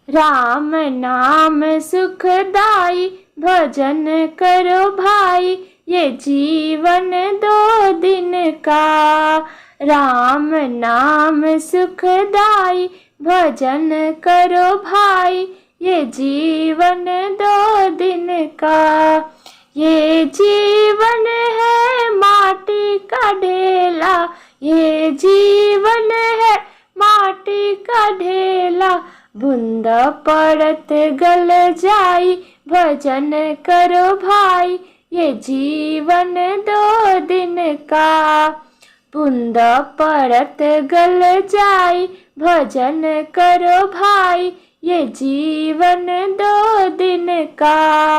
राम नाम सुखदाई भजन करो भाई, ये जीवन 2 दिन का। राम नाम सुखदाई भजन करो भाई, ये जीवन 2 दिन का। ये जीवन है माटी का ढेला, ये जीवन है माटी का ढेला। बूंदा पड़त गल जाई भजन करो भाई, ये जीवन 2 दिन का। बूंदा पड़त गल जाई भजन करो भाई, ये जीवन 2 दिन का।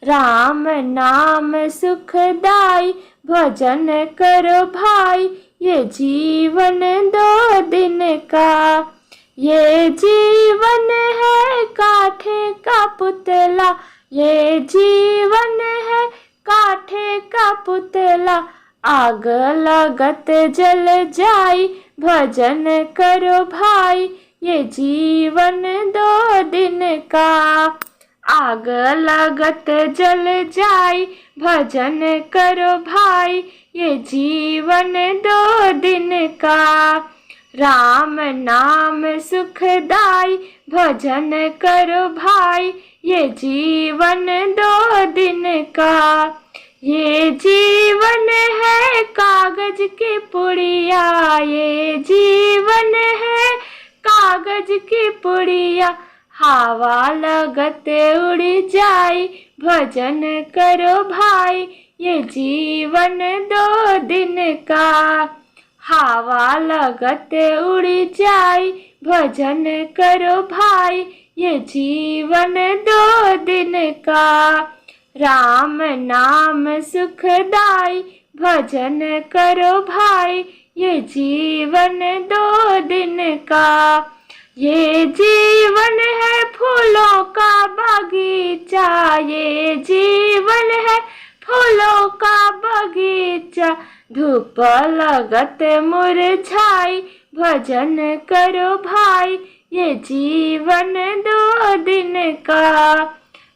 राम नाम सुखदाई भजन करो भाई, ये जीवन 2 दिन का। ये जीवन है काठे का पुतला, ये जीवन है काठे का पुतला। आग लगत जल जाई भजन करो भाई, ये जीवन 2 दिन का। आग लगत जल जाई भजन करो भाई, ये जीवन 2 दिन का। राम नाम सुखदाई भजन करो भाई, ये जीवन 2 दिन का। ये जीवन है कागज की पुड़िया, ये जीवन है कागज की पुड़िया। हवा लगत उड़ जाई भजन करो भाई, ये जीवन 2 दिन का। हवा लगत उड़ जाई भजन करो भाई, ये जीवन 2 दिन का। राम नाम सुखदाई भजन करो भाई, ये जीवन 2 दिन का। ये जीवन है फूलों का बगीचा, ये जीवन है फूलों का बगीचा। धूप लगत मुरझाई भजन करो भाई, ये जीवन 2 दिन का।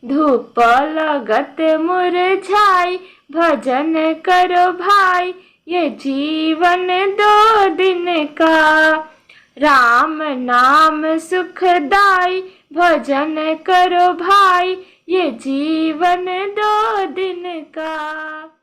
धूप लगत मुरझाई भजन करो भाई, ये जीवन 2 दिन का। राम नाम सुखदाई भजन करो भाई, ये जीवन 2 दिन का।